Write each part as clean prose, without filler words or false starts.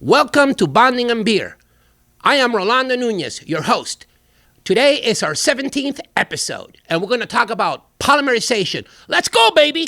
Welcome to Bonding and Beer. I am Rolando Nunez, your host. Today is our 17th episode, and we're going to talk about polymerization. Let's go, baby!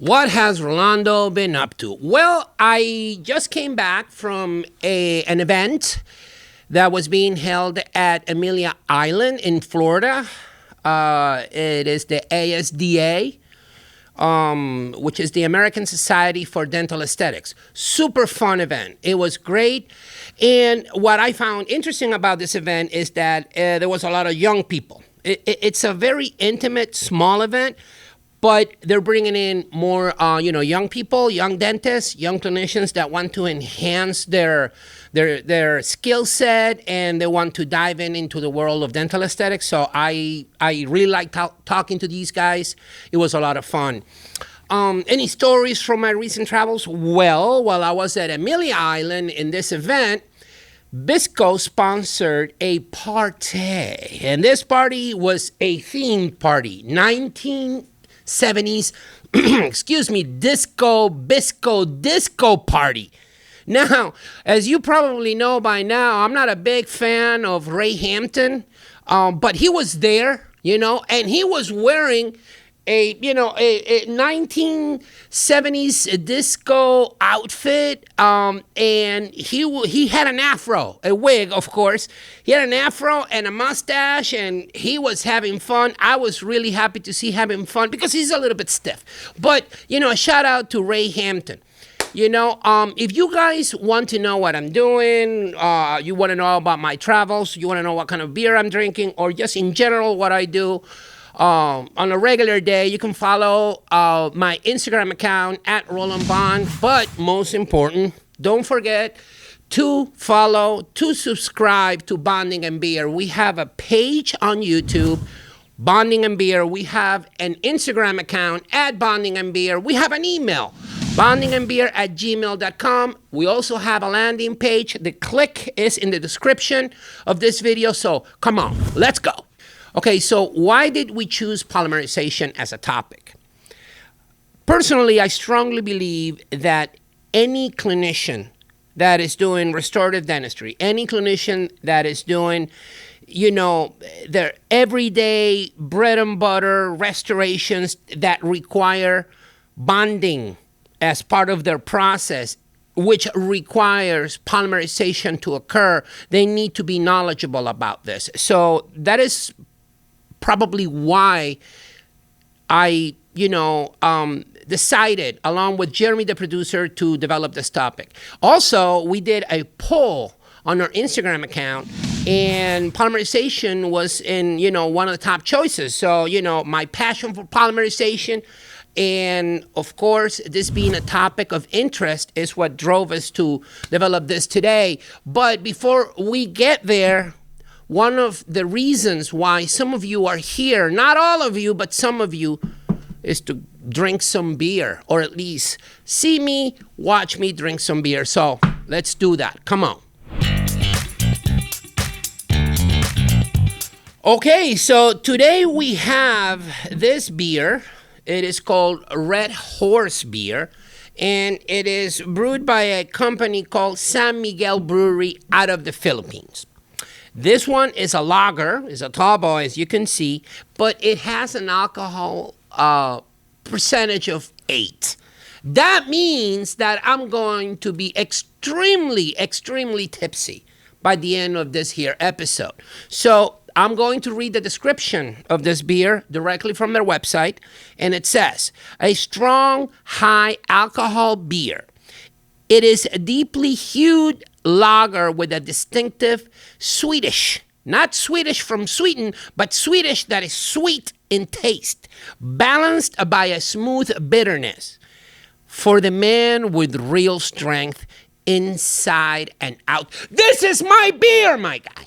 What has Rolando been up to? Well, I just came back from an event that was being held at Amelia Island in Florida. It is the ASDA, which is the American Society for Dental Aesthetics. Super fun event. It was great. And what I found interesting about this event is that there was a lot of young people. It's a very intimate, small event. But they're bringing in more, young people, young dentists, young clinicians that want to enhance their skill set, and they want to dive into the world of dental aesthetics. So I really like talking to these guys. It was a lot of fun. Any stories from my recent travels? Well, while I was at Amelia Island in this event, Bisco sponsored a party, and this party was a themed party, 1970s, disco party. Now, as you probably know by now, I'm not a big fan of Ray Hampton, but he was there, and he was wearing a 1970s disco outfit, and he had an afro, a wig, of course. He had an afro and a mustache, and he was having fun. I was really happy to see him having fun because he's a little bit stiff. But, a shout out to Ray Hampton. If you guys want to know what I'm doing, you want to know about my travels, you want to know what kind of beer I'm drinking, or just in general what I do, on a regular day, you can follow my Instagram account at Roland Bond. But most important, don't forget to subscribe to Bonding and Beer. We have a page on YouTube, Bonding and Beer. We have an Instagram account at Bonding and Beer. We have an email, bondingandbeer@gmail.com. We also have a landing page. The click is in the description of this video. So come on, let's go. Okay, so why did we choose polymerization as a topic? Personally, I strongly believe that any clinician that is doing restorative dentistry, any clinician that is doing, their everyday bread and butter restorations that require bonding as part of their process, which requires polymerization to occur, they need to be knowledgeable about this. So that is probably why I, decided, along with Jeremy, the producer, to develop this topic. Also, we did a poll on our Instagram account, and polymerization was in, one of the top choices. So, my passion for polymerization, and of course, this being a topic of interest is what drove us to develop this today. But before we get there, one of the reasons why some of you are here, not all of you, but some of you, is to drink some beer, or at least see me, watch me drink some beer. So let's do that. Come on. Okay, so today we have this beer. It is called Red Horse Beer, and it is brewed by a company called San Miguel Brewery out of the Philippines. This one is a lager, is a tall boy, as you can see, but it has an alcohol percentage of 8. That means that I'm going to be extremely tipsy by the end of this here episode. So I'm going to read the description of this beer directly from their website, and it says, a strong, high alcohol beer. It is a deeply hued lager with a distinctive Swedish, not Swedish from Sweden, but Swedish that is sweet in taste, balanced by a smooth bitterness. For the man with real strength inside and out. This is my beer, my guy.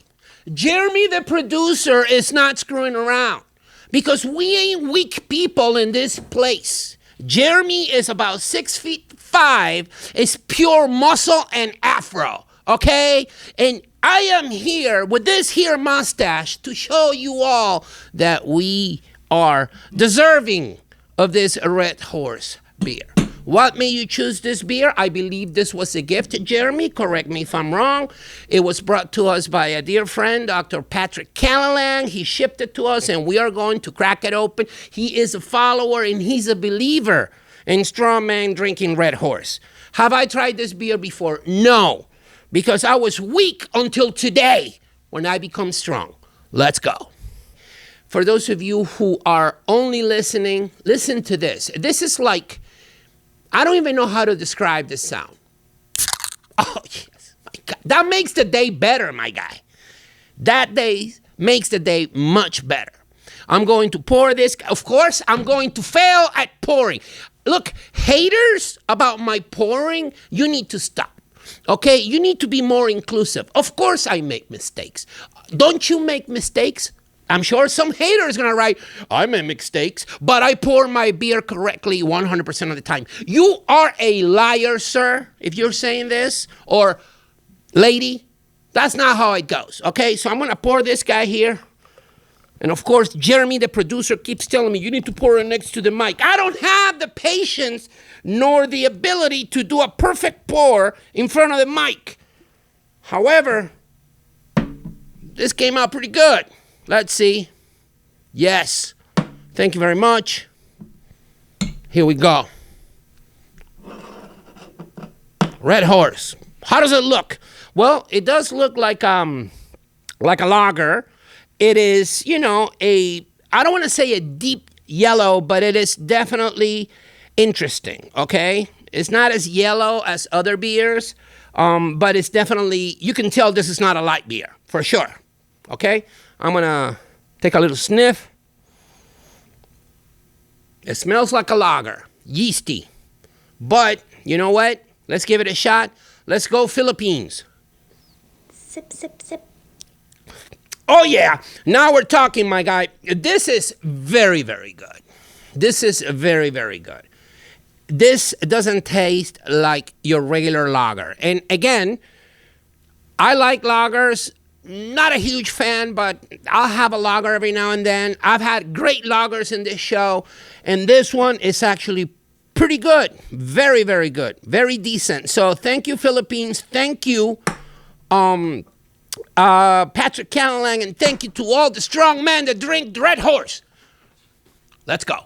Jeremy, the producer, is not screwing around because we ain't weak people in this place. Jeremy is about 6'5", is pure muscle and afro, okay? And I am here with this here mustache to show you all that we are deserving of this Red Horse beer. What made you choose this beer? I believe this was a gift, Jeremy. Correct me if I'm wrong. It was brought to us by a dear friend, Dr. Patrick Callahan. He shipped it to us, and we are going to crack it open. He is a follower, and he's a believer in strongman drinking Red Horse. Have I tried this beer before? No, because I was weak until today when I become strong. Let's go. For those of you who are only listening, listen to this. This is like, I don't even know how to describe this sound. Oh, yes. My God. That makes the day better, my guy. That day makes the day much better. I'm going to pour this. Of course, I'm going to fail at pouring. Look, haters about my pouring, you need to stop. Okay? You need to be more inclusive. Of course, I make mistakes. Don't you make mistakes? I'm sure some hater is going to write, I make mistakes, but I pour my beer correctly 100% of the time. You are a liar, sir, if you're saying this, or lady. That's not how it goes, okay? So I'm going to pour this guy here. And, of course, Jeremy, the producer, keeps telling me, you need to pour it next to the mic. I don't have the patience nor the ability to do a perfect pour in front of the mic. However, this came out pretty good. Let's see. Yes. Thank you very much. Here we go. Red Horse. How does it look? Well, it does look like a lager. It is, I don't want to say a deep yellow, but it is definitely interesting, okay? It's not as yellow as other beers, but it's definitely, you can tell this is not a light beer, for sure, okay? I'm going to take a little sniff. It smells like a lager, yeasty. But, you know what? Let's give it a shot. Let's go Philippines. Sip, sip, sip. Oh, yeah. Now we're talking, my guy. This is very, very good. This is very, very good. This doesn't taste like your regular lager. And again, I like lagers. Not a huge fan, but I'll have a lager every now and then. I've had great lagers in this show, and this one is actually pretty good. Very, very good. Very decent. So thank you, Philippines. Thank you, Patrick Callahan, and thank you to all the strong men that drink Red Horse. Let's go.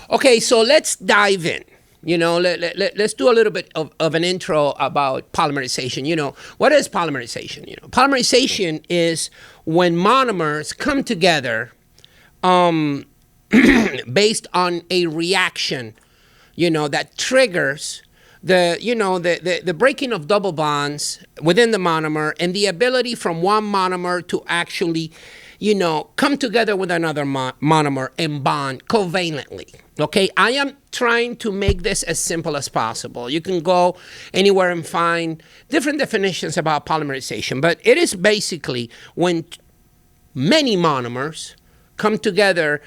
Okay, so let's dive in. Let's do a little bit of an intro about polymerization. What is polymerization? Polymerization is when monomers come together based on a reaction, that triggers the breaking of double bonds within the monomer and the ability from one monomer to actually, come together with another monomer and bond covalently. Okay, I am trying to make this as simple as possible. You can go anywhere and find different definitions about polymerization, but it is basically when many monomers come together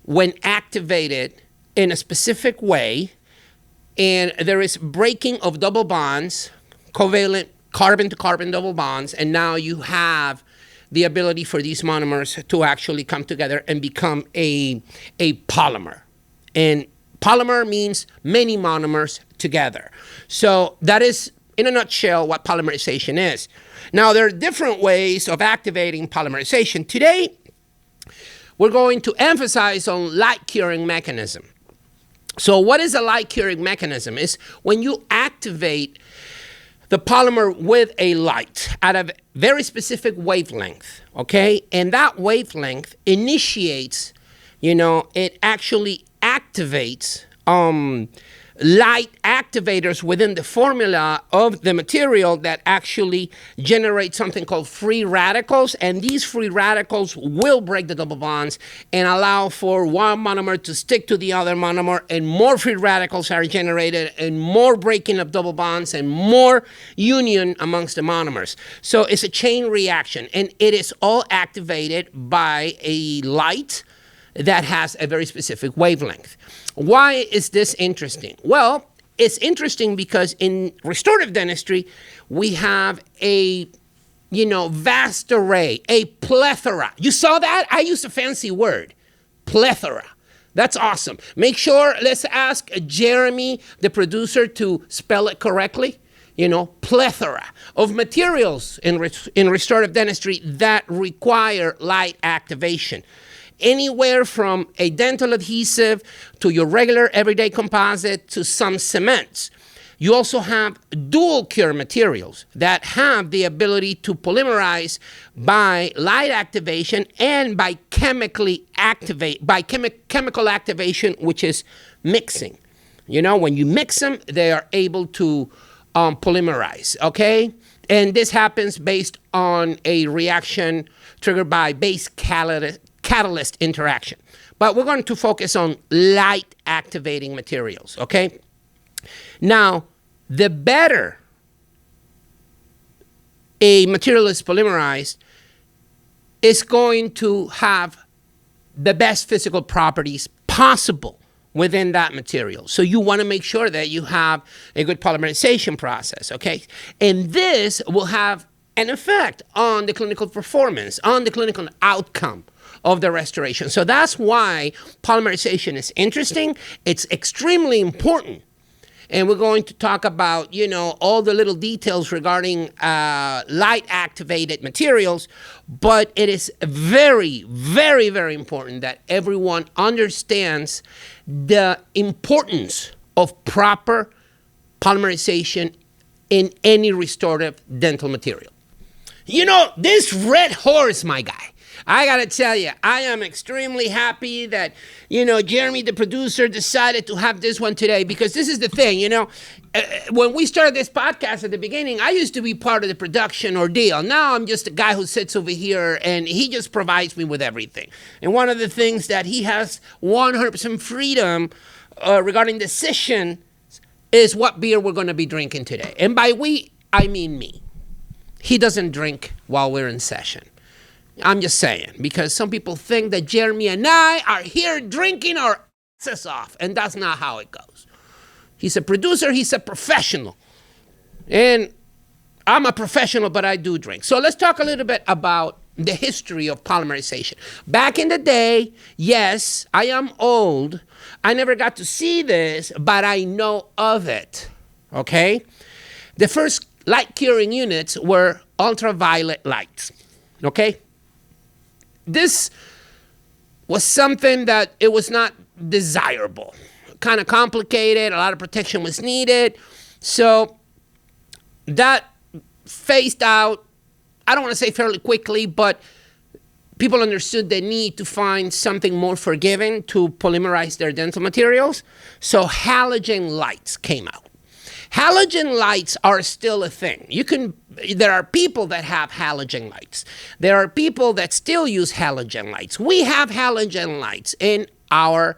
when activated in a specific way, and there is breaking of double bonds, covalent carbon-to-carbon double bonds, and now you have the ability for these monomers to actually come together and become a polymer. And polymer means many monomers together. So that is, in a nutshell, what polymerization is. Now, there are different ways of activating polymerization. Today, we're going to emphasize on light curing mechanism. So what is a light curing mechanism? Is when you activate the polymer with a light at a very specific wavelength, okay? And that wavelength initiates, it actually activates light activators within the formula of the material that actually generate something called free radicals. And these free radicals will break the double bonds and allow for one monomer to stick to the other monomer, and more free radicals are generated and more breaking of double bonds and more union amongst the monomers. So it's a chain reaction, and it is all activated by a light that has a very specific wavelength. Why is this interesting? Well, it's interesting because in restorative dentistry, we have a vast array, a plethora. You saw that? I used a fancy word, plethora. That's awesome. Make sure, let's ask Jeremy, the producer, to spell it correctly. Plethora of materials in restorative dentistry that require light activation. Anywhere from a dental adhesive to your regular everyday composite to some cements. You also have dual cure materials that have the ability to polymerize by light activation and by chemical activation, which is mixing. When you mix them, they are able to polymerize, okay? And this happens based on a reaction triggered by base catalyst interaction. But we're going to focus on light activating materials, okay? Now, the better a material is polymerized, is going to have the best physical properties possible within that material. So you want to make sure that you have a good polymerization process, okay? And this will have an effect on the clinical performance, on the clinical outcome of the restoration. So that's why polymerization is interesting. It's extremely important. And we're going to talk about, all the little details regarding light activated materials. But it is very, very, very important that everyone understands the importance of proper polymerization in any restorative dental material. This red horse, my guy, I got to tell you, I am extremely happy that, Jeremy, the producer, decided to have this one today, because this is the thing, when we started this podcast at the beginning, I used to be part of the production ordeal. Now I'm just a guy who sits over here and he just provides me with everything. And one of the things that he has 100% freedom regarding decision is what beer we're going to be drinking today. And by we, I mean me. He doesn't drink while we're in session. I'm just saying, because some people think that Jeremy and I are here drinking our asses off, and that's not how it goes. He's a producer, he's a professional. And I'm a professional, but I do drink. So let's talk a little bit about the history of polymerization. Back in the day, yes, I am old. I never got to see this, but I know of it, okay? The first light curing units were ultraviolet lights, okay? This was something that it was not desirable, kind of complicated, a lot of protection was needed. So that phased out, I don't want to say fairly quickly, but people understood the need to find something more forgiving to polymerize their dental materials. So halogen lights came out. Halogen lights are still a thing. There are people that have halogen lights. There are people that still use halogen lights. We have halogen lights in our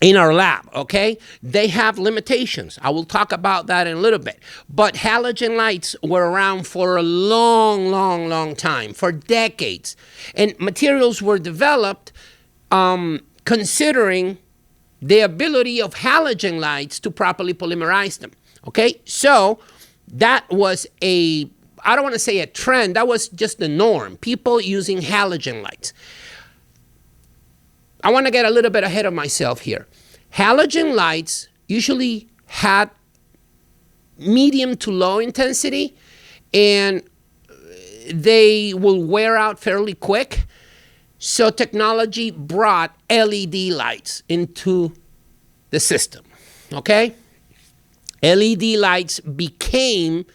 lab, okay? They have limitations. I will talk about that in a little bit. But halogen lights were around for a long, long, long time, for decades. And materials were developed considering the ability of halogen lights to properly polymerize them, okay? So that was I don't want to say a trend, that was just the norm, people using halogen lights. I want to get a little bit ahead of myself here. Halogen lights usually had medium to low intensity, and they will wear out fairly quick. So technology brought LED lights into the system, okay? LED lights became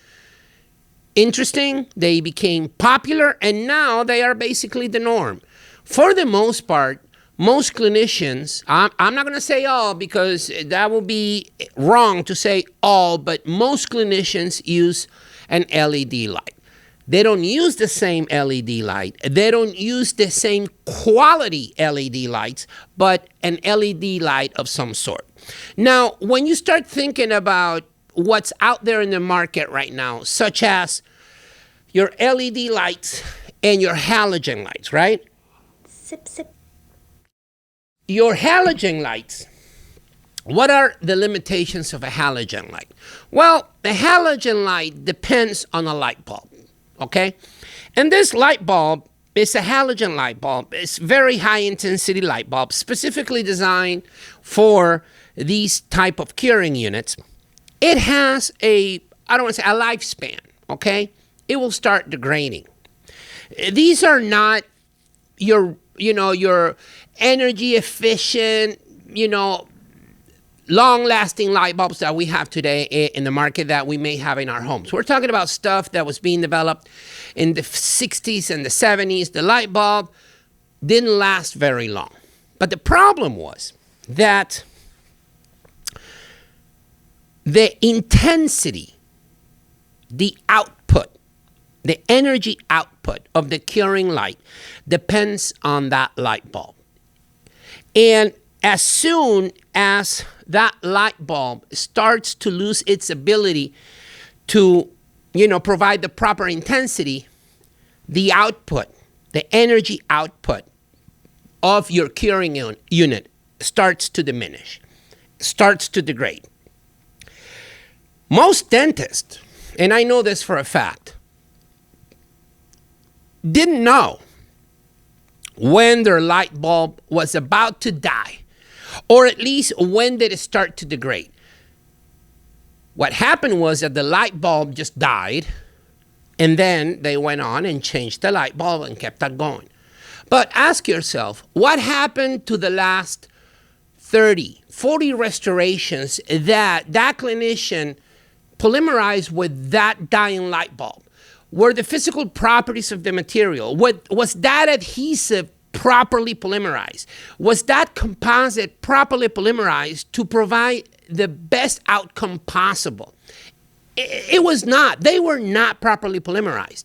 interesting, they became popular, and now they are basically the norm. For the most part, most clinicians, I'm not going to say all because that will be wrong to say all, but most clinicians use an LED light. They don't use the same LED light. They don't use the same quality LED lights, but an LED light of some sort. Now, when you start thinking about what's out there in the market right now, such as your LED lights and your halogen lights, right? Sip, sip. Your halogen lights, what are the limitations of a halogen light? Well, the halogen light depends on a light bulb. Okay? And this light bulb is a halogen light bulb. It's very high intensity light bulb, specifically designed for these type of curing units. It has a lifespan, okay? It will start degrading. These are not your energy efficient, long-lasting light bulbs that we have today in the market that we may have in our homes. We're talking about stuff that was being developed in the 60s and the 70s. The light bulb didn't last very long. But the problem was that the intensity, the output, the energy output of the curing light depends on that light bulb. And as soon as that light bulb starts to lose its ability to, provide the proper intensity, the output, the energy output of your curing unit starts to diminish, starts to degrade. Most dentists, and I know this for a fact, didn't know when their light bulb was about to die, or at least when did it start to degrade. What happened was that the light bulb just died, and then they went on and changed the light bulb and kept that going. But ask yourself, what happened to the last 30, 40 restorations that clinician polymerized with that dying light bulb? Were the physical properties of the material, was that adhesive properly polymerized? Was that composite properly polymerized to provide the best outcome possible? It was not. They were not properly polymerized.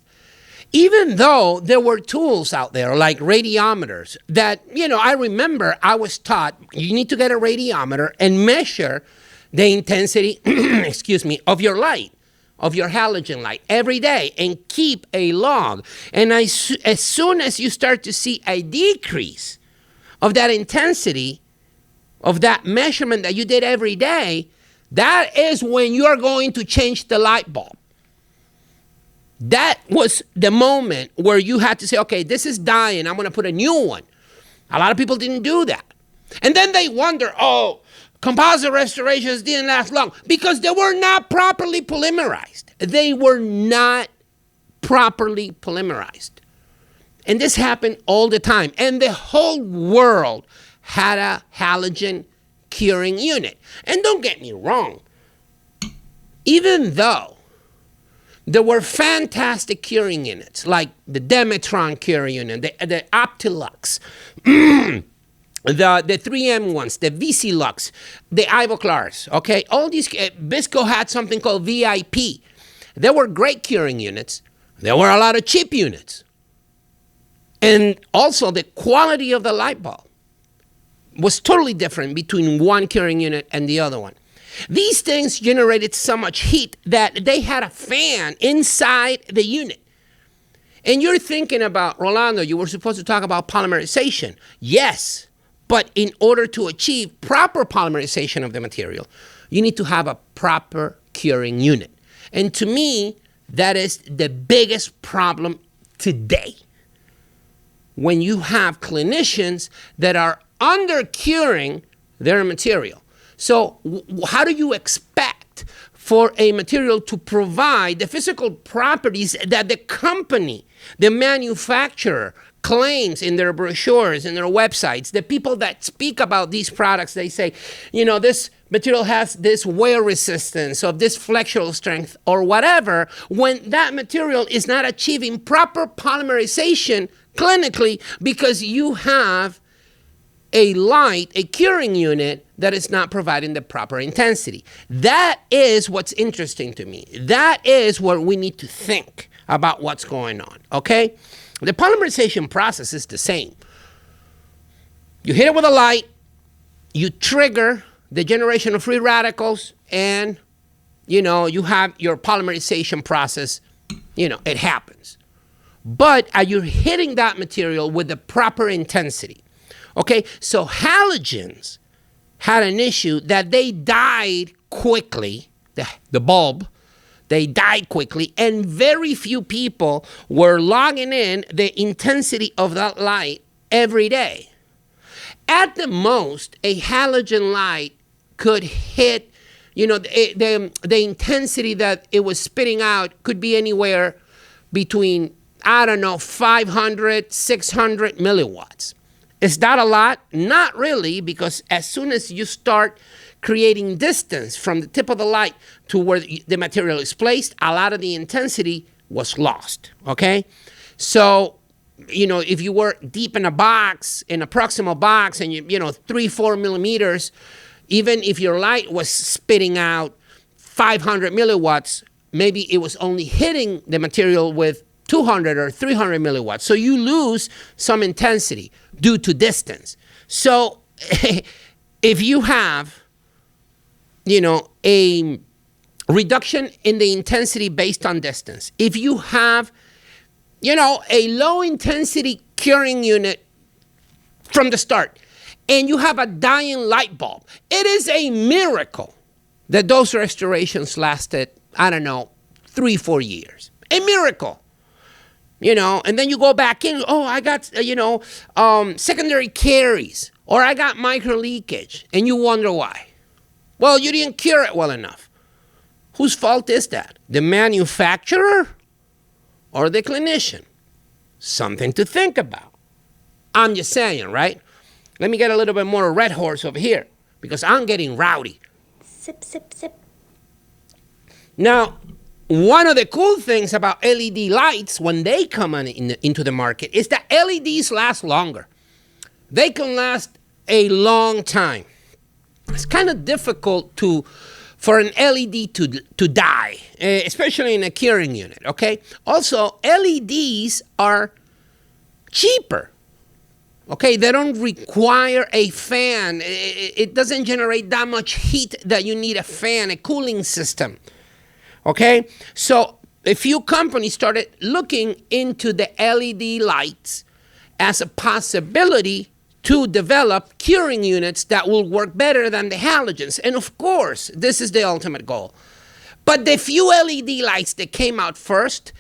Even though there were tools out there like radiometers that, I remember I was taught you need to get a radiometer and measure the intensity, of your light, of your halogen light every day and keep a log. And as soon as you start to see a decrease of that intensity, of that measurement that you did every day, that is when you're going to change the light bulb. That was the moment where you had to say, okay, this is dying, I'm going to put a new one. A lot of people didn't do that. And then they wonder, composite restorations didn't last long because they were not properly polymerized. They were not properly polymerized. And this happened all the time. And the whole world had a halogen curing unit. And don't get me wrong, even though there were fantastic curing units like the Demetron curing unit, the Optilux, the 3M ones, the VC Lux, the Ivoclars, okay? All these, Bisco had something called VIP. There were great curing units. There were a lot of cheap units. And also the quality of the light bulb was totally different between one curing unit and the other one. These things generated so much heat that they had a fan inside the unit. And you're thinking about, Rolando, you were supposed to talk about polymerization. Yes, but in order to achieve proper polymerization of the material, you need to have a proper curing unit. And to me, that is the biggest problem today. When you have clinicians that are under-curing their material. So how do you expect for a material to provide the physical properties that the company, the manufacturer, claims in their brochures, in their websites? The people that speak about these products, they say, this material has this wear resistance or this flexural strength or whatever, when that material is not achieving proper polymerization clinically because you have a light, a curing unit that is not providing the proper intensity. That is what's interesting to me. That is where we need to think about what's going on, okay? The polymerization process is the same. You hit it with a light, you trigger the generation of free radicals, and, you have your polymerization process, it happens. But are you hitting that material with the proper intensity? Okay, so halogens had an issue that they died quickly, the bulb, they died quickly, and very few people were logging in the intensity of that light every day. At the most, a halogen light could hit, the intensity that it was spitting out could be anywhere between, 500, 600 milliwatts. Is that a lot? Not really, because as soon as you start creating distance from the tip of the light to where the material is placed, a lot of the intensity was lost, okay? So, if you were deep in a box, in a proximal box, and 3-4 millimeters, even if your light was spitting out 500 milliwatts, maybe it was only hitting the material with 200 or 300 milliwatts. So you lose some intensity due to distance. So if you have, a reduction in the intensity based on distance, if you have, a low intensity curing unit from the start, and you have a dying light bulb, it is a miracle that those restorations lasted, 3-4 years. A miracle. And then you go back in, I got, secondary caries, or I got micro leakage, and you wonder why. Well, you didn't cure it well enough. Whose fault is that? The manufacturer or the clinician? Something to think about. I'm just saying, right? Let me get a little bit more red horse over here, because I'm getting rowdy. Sip, sip, sip. Now, one of the cool things about LED lights when they come into the market is that LEDs last longer. They can last a long time. It's kind of difficult for an LED to die, especially in a curing unit, okay? Also, LEDs are cheaper, okay? They don't require a fan. It doesn't generate that much heat that you need a fan, a cooling system. Okay, so a few companies started looking into the LED lights as a possibility to develop curing units that will work better than the halogens. And of course, this is the ultimate goal. But the few LED lights that came out first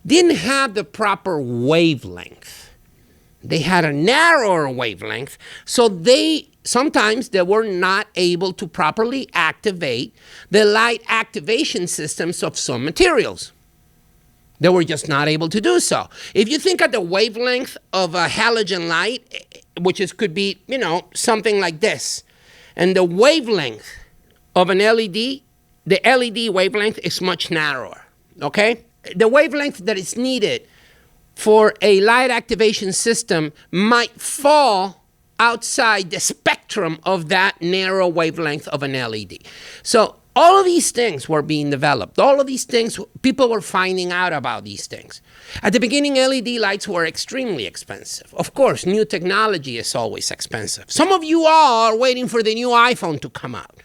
didn't have the proper wavelength. They had a narrower wavelength, so sometimes they were not able to properly activate the light activation systems of some materials. They were just not able to do so. If you think of the wavelength of a halogen light, could be, something like this, and the wavelength of an LED, the LED wavelength is much narrower, okay? The wavelength that is needed for a light activation system might fall outside the spectrum of that narrow wavelength of an LED. So all of these things were being developed. All of these things, people were finding out about these things. At the beginning, LED lights were extremely expensive. Of course, new technology is always expensive. Some of you all are waiting for the new iPhone to come out,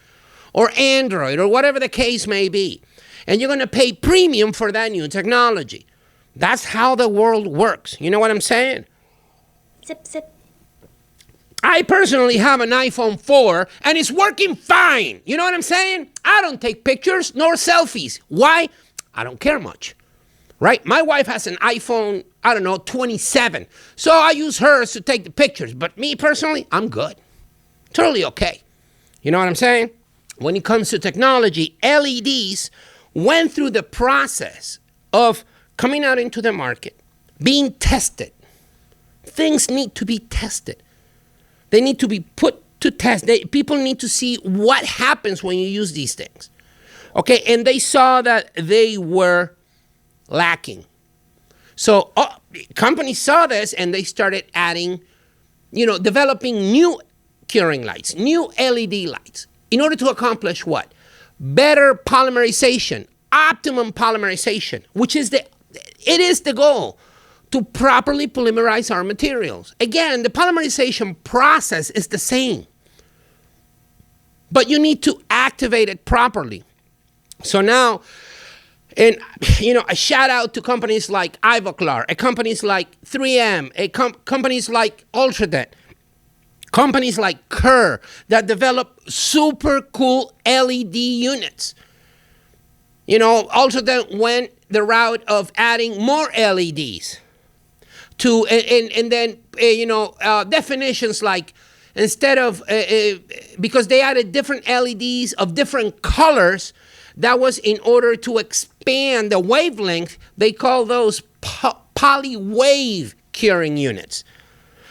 or Android, or whatever the case may be. And you're going to pay premium for that new technology. That's how the world works. You know what I'm saying? Sip, sip. I personally have an iPhone 4, and it's working fine. You know what I'm saying? I don't take pictures nor selfies. Why? I don't care much, right? My wife has an iPhone, 27. So I use hers to take the pictures. But me personally, I'm good. Totally okay. You know what I'm saying? When it comes to technology, LEDs went through the process of coming out into the market, being tested. Things need to be tested. They need to be put to test. People need to see what happens when you use these things. Okay, and they saw that they were lacking. So companies saw this and they started adding, developing new curing lights, new LED lights, in order to accomplish what? Better polymerization, optimum polymerization, which is the goal, to properly polymerize our materials. Again, the polymerization process is the same, but you need to activate it properly. So now, and a shout out to companies like Ivoclar, companies like 3M, companies like Ultradent, companies like Kerr that develop super cool LED units. Ultradent went the route of adding more LEDs to, and then definitions like, instead of because they added different LEDs of different colors. That was in order to expand the wavelength. They call those polywave curing units.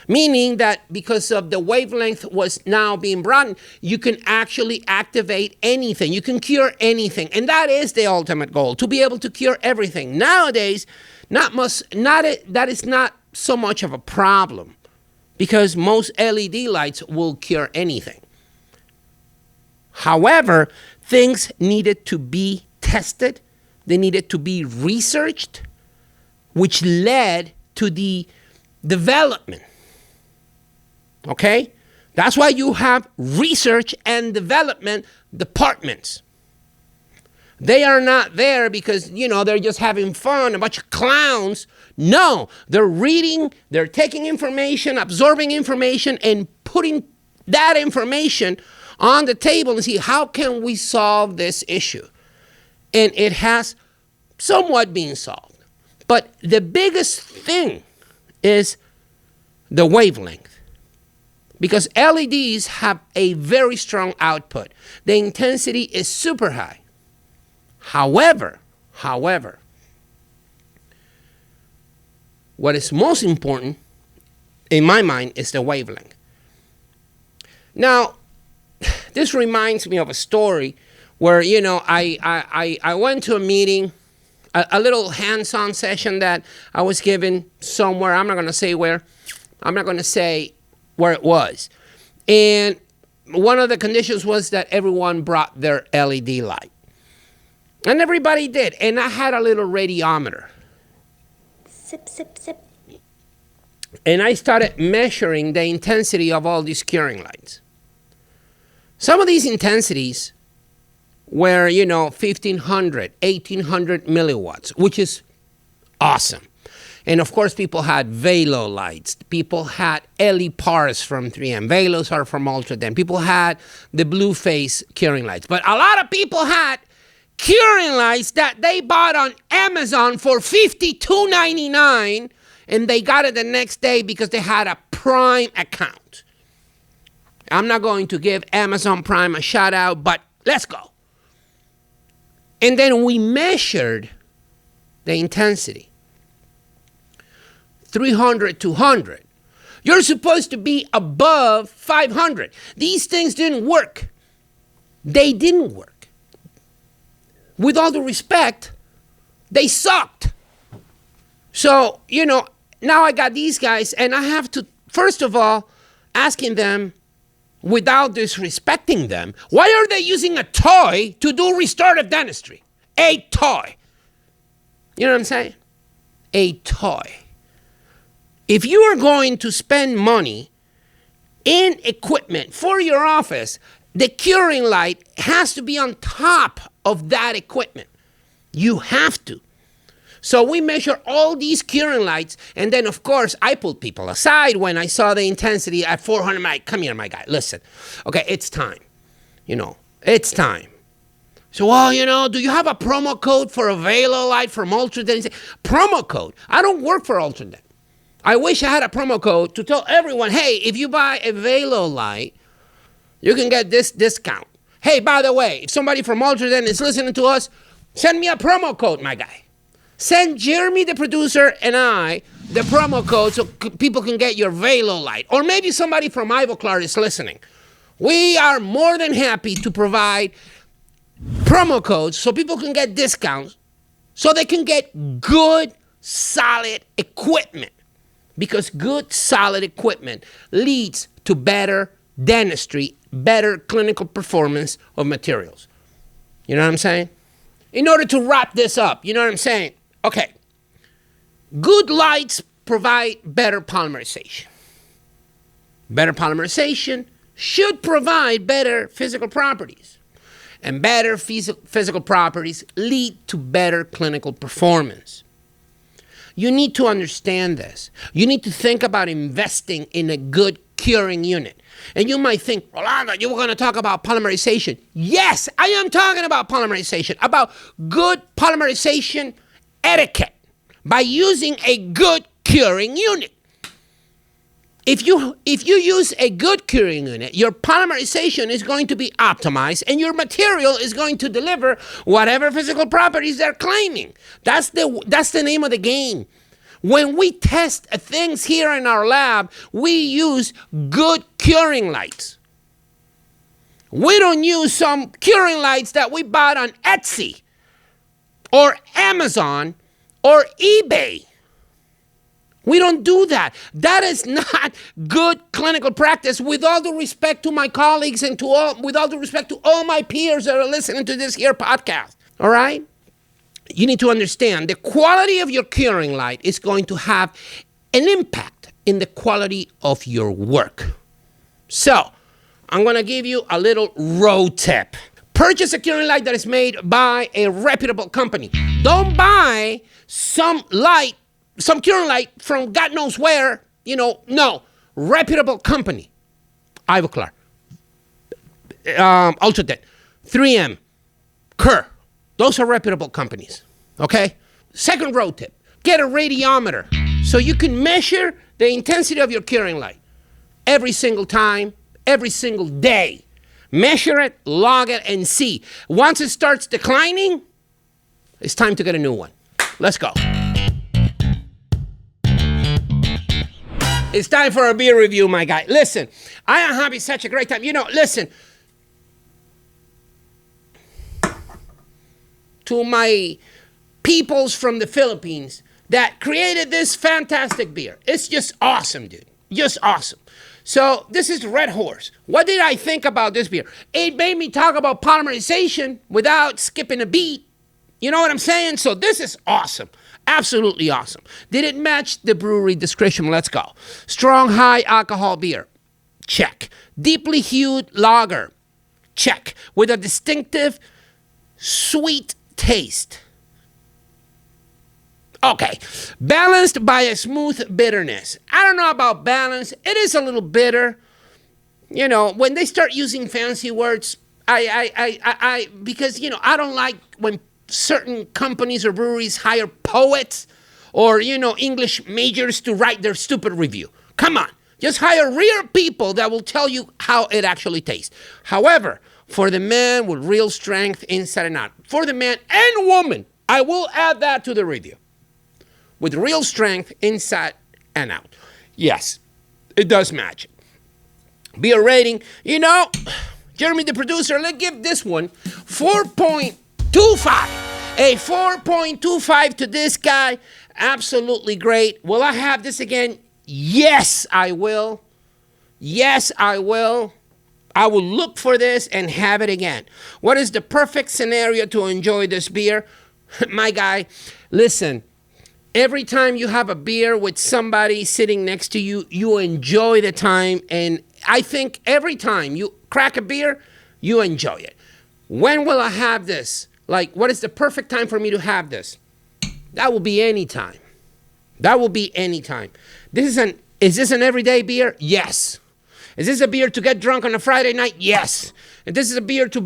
Meaning that because of the wavelength was now being broadened, you can actually activate anything. You can cure anything. And that is the ultimate goal, to be able to cure everything. Nowadays, that is not so much of a problem, because most LED lights will cure anything. However, things needed to be tested. They needed to be researched, which led to the development. Okay? That's why you have research and development departments. They are not there because, they're just having fun, a bunch of clowns. No, they're reading, they're taking information, absorbing information, and putting that information on the table and see, how can we solve this issue? And it has somewhat been solved. But the biggest thing is the wavelength, because LEDs have a very strong output. The intensity is super high. However, what is most important in my mind is the wavelength. Now, this reminds me of a story where, I went to a meeting, a little hands-on session that I was given somewhere. I'm not going to say where. I'm not going to say where it was. And one of the conditions was that everyone brought their LED light. And everybody did. And I had a little radiometer. Sip, sip, sip. And I started measuring the intensity of all these curing lights. Some of these intensities were, 1,500, 1,800 milliwatts, which is awesome. And of course, people had Velo lights. People had LE-Pars from 3M. Velos are from Ultradent. People had the blue face curing lights. But a lot of people had curing lights that they bought on Amazon for $52.99, and they got it the next day because they had a Prime account. I'm not going to give Amazon Prime a shout out, but let's go. And then we measured the intensity. 300, 200. You're supposed to be above 500. These things didn't work. They didn't work. With all due respect, they sucked. So, now I got these guys, and I have to, first of all, asking them, without disrespecting them, why are they using a toy to do restorative dentistry? A toy. You know what I'm saying? A toy. If you are going to spend money in equipment for your office, the curing light has to be on top of that equipment. You have to. So we measure all these curing lights, and then, of course, I pulled people aside when I saw the intensity at 400. Come here, my guy. Listen. Okay, it's time. It's time. So, do you have a promo code for a Velo light from Ultradent? Promo code? I don't work for Ultradent. I wish I had a promo code to tell everyone, hey, if you buy a Velo light, you can get this discount. Hey, by the way, if somebody from Ultradent is listening to us, send me a promo code, my guy. Send Jeremy, the producer, and I the promo code so people can get your Velo light. Or maybe somebody from Ivoclar is listening. We are more than happy to provide promo codes so people can get discounts so they can get good, solid equipment. Because good, solid equipment leads to better dentistry, better clinical performance of materials. You know what I'm saying? In order to wrap this up, you know what I'm saying? Okay. Good lights provide better polymerization. Better polymerization should provide better physical properties. And better physical properties lead to better clinical performance. You need to understand this. You need to think about investing in a good curing unit. And you might think, Rolando, you were going to talk about polymerization. Yes, I am talking about polymerization, about good polymerization etiquette by using a good curing unit. If you use a good curing unit, your polymerization is going to be optimized and your material is going to deliver whatever physical properties they're claiming. That's the name of the game. When we test things here in our lab, we use good curing lights. We don't use some curing lights that we bought on Etsy or Amazon or eBay. We don't do that. That is not good clinical practice. With all due respect to my colleagues and with all due respect to all my peers that are listening to this here podcast. All right? You need to understand the quality of your curing light is going to have an impact in the quality of your work. So, I'm going to give you a little road tip. Purchase a curing light that is made by a reputable company. Don't buy some curing light from God knows where, no. Reputable company. Ivoclar, Ultradent, 3M, Kerr. Those are reputable companies, okay? Second road tip, get a radiometer so you can measure the intensity of your curing light every single time, every single day. Measure it, log it, and see. Once it starts declining, it's time to get a new one. Let's go. It's time for a beer review, my guy. Listen, I am having such a great time. Listen, to my peoples from the Philippines that created this fantastic beer. It's just awesome, dude. Just awesome. So this is Red Horse. What did I think about this beer? It made me talk about polymerization without skipping a beat. You know what I'm saying? So this is awesome. Absolutely awesome. Did it match the brewery description? Let's go. Strong, high alcohol beer. Check. Deeply hued lager. Check. With a distinctive sweet taste. Okay. Balanced by a smooth bitterness. I don't know about balance. It is a little bitter. When they start using fancy words, because I don't like when certain companies or breweries hire poets or, English majors to write their stupid review. Come on. Just hire real people that will tell you how it actually tastes. However, for the man with real strength inside and out, for the man and woman, I will add that to the review. With real strength inside and out. Yes, it does match it. Beer rating, Jeremy the producer, let's give this one 4.25. A 4.25 to this guy. Absolutely great. Will I have this again? Yes, I will. Yes, I will. I will look for this and have it again. What is the perfect scenario to enjoy this beer? My guy, listen, every time you have a beer with somebody sitting next to you, you enjoy the time. And I think every time you crack a beer, you enjoy it. When will I have this? What is the perfect time for me to have this? That will be any time. That will be any time. Is this an everyday beer? Yes. Is this a beer to get drunk on a Friday night? Yes. If this is a beer to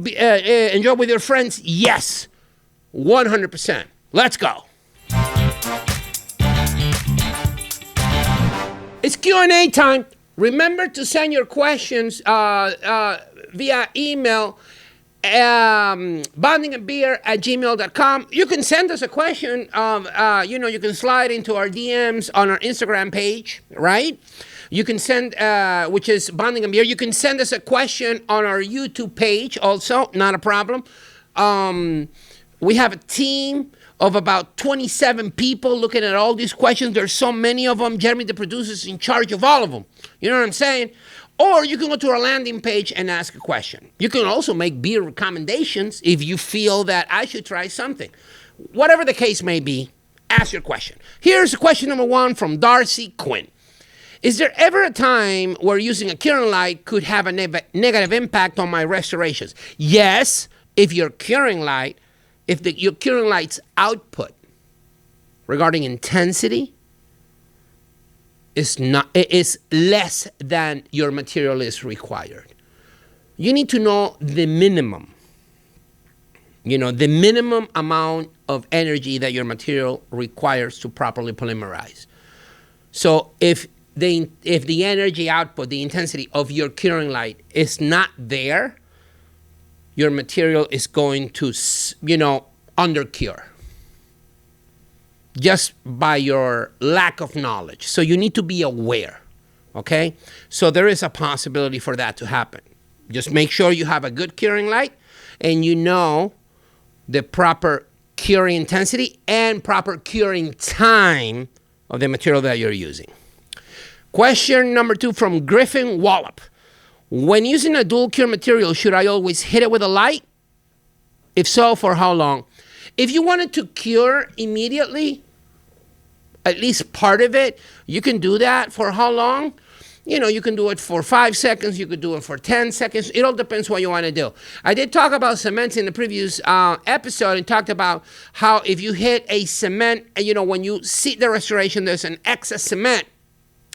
enjoy with your friends? Yes. 100%. Let's go. It's Q&A time. Remember to send your questions via email, bondingandbeer@gmail.com. You can send us a question. You can slide into our DMs on our Instagram page, right? You can send, which is Bonding and Beer. You can send us a question on our YouTube page also, not a problem. We have a team of about 27 people looking at all these questions. There's so many of them. Jeremy, the producer, is in charge of all of them. You know what I'm saying? Or you can go to our landing page and ask a question. You can also make beer recommendations if you feel that I should try something. Whatever the case may be, ask your question. Here's question number 1 from Darcy Quinn. Is there ever a time where using a curing light could have a negative impact on my restorations? Yes, if your curing light's output regarding intensity is less than your material is required. You need to know the minimum. The minimum amount of energy that your material requires to properly polymerize. So if the energy output, the intensity of your curing light is not there, your material is going to, undercure. Just by your lack of knowledge. So you need to be aware, okay? So there is a possibility for that to happen. Just make sure you have a good curing light and you know the proper curing intensity and proper curing time of the material that you're using. Question number 2 from Griffin Wallop. When using a dual cure material, should I always hit it with a light? If so, for how long? If you wanted to cure immediately, at least part of it, you can do that. For how long? You can do it for 5 seconds. You could do it for 10 seconds. It all depends what you want to do. I did talk about cements in the previous episode and talked about how if you hit a cement, when you seed the restoration, there's an excess cement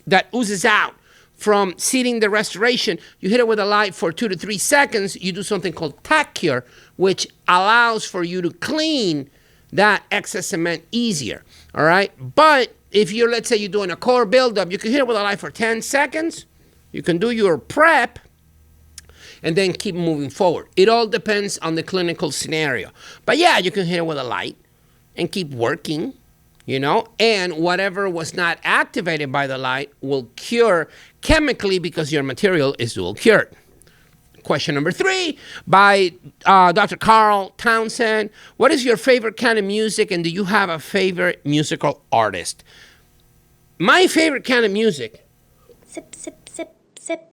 that oozes out from seeding the restoration. You hit it with a light for 2 to 3 seconds. You do something called tack cure, which allows for you to clean that excess cement easier. All right. But if let's say you're doing a core buildup, you can hit it with a light for 10 seconds. You can do your prep and then keep moving forward. It all depends on the clinical scenario. But yeah, you can hit it with a light and keep working, and whatever was not activated by the light will cure chemically because your material is dual cured. Question number 3 by Dr. Carl Townsend. What is your favorite kind of music, and do you have a favorite musical artist? My favorite kind of music Sip, sip, sip, sip.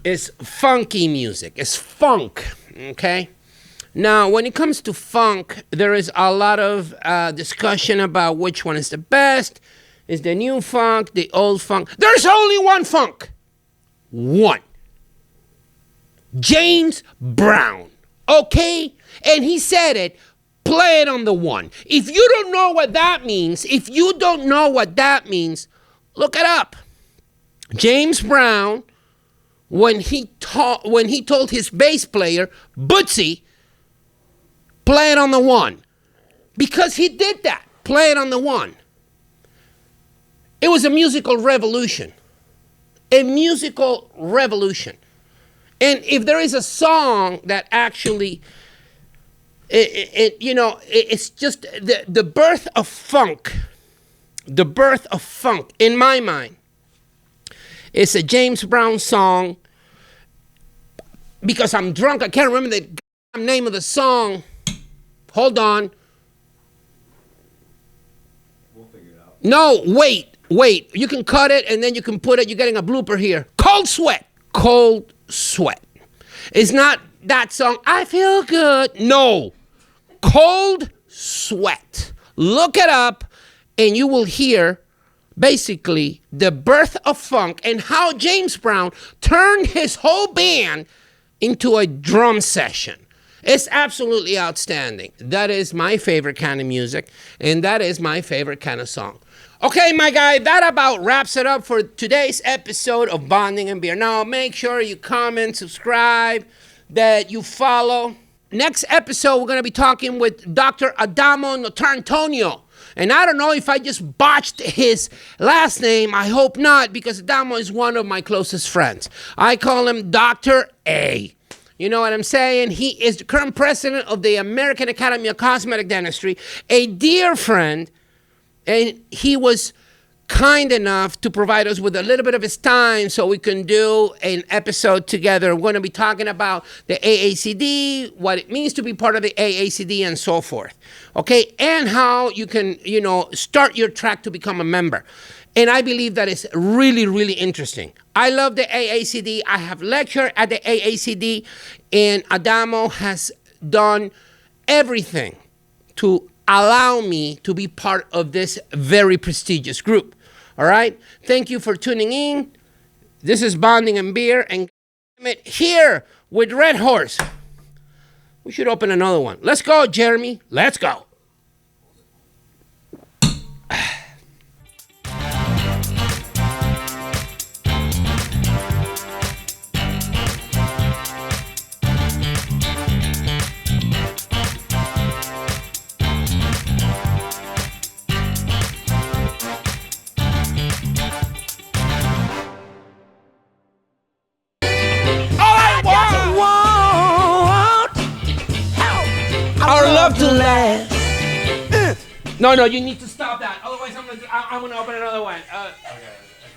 is funky music. It's funk, okay? Now, when it comes to funk, there is a lot of discussion about which one is the best. Is the new funk, the old funk? There's only one funk. One. James Brown, okay? And he said it, play it on the one. If you don't know what that means, look it up. James Brown, when he told his bass player, Bootsy, play it on the one. Because he did that, play it on the one. It was a musical revolution. A musical revolution. And if there is a song that actually, it's just the birth of funk. The birth of funk, in my mind, is a James Brown song. Because I'm drunk, I can't remember the name of the song. Hold on. We'll figure it out. No, wait. You can cut it and then you can put it. You're getting a blooper here. Cold Sweat. Cold Sweat. It's not that song, I Feel Good. No. Cold Sweat. Look it up and you will hear basically the birth of funk and how James Brown turned his whole band into a drum session. It's absolutely outstanding. That is my favorite kind of music, and that is my favorite kind of song. Okay, my guy, that about wraps it up for today's episode of Bonding and Beer. Now, make sure you comment, subscribe, that you follow. Next episode, we're going to be talking with Dr. Adamo Notarantonio. And I don't know if I just botched his last name. I hope not, because Adamo is one of my closest friends. I call him Dr. A. You know what I'm saying? He is the current president of the American Academy of Cosmetic Dentistry, a dear friend, and he was kind enough to provide us with a little bit of his time so we can do an episode together. We're going to be talking about the AACD, what it means to be part of the AACD, and so forth. Okay, and how you can, start your track to become a member. And I believe that is really, really interesting. I love the AACD. I have lectured at the AACD, and Adamo has done everything to allow me to be part of this very prestigious group. All right? Thank you for tuning in. This is Bonding and Beer, and here with Red Horse. We should open another one. Let's go, Jeremy. Let's go. Our love to last. No, you need to stop that. Otherwise, I'm gonna open another one. Okay.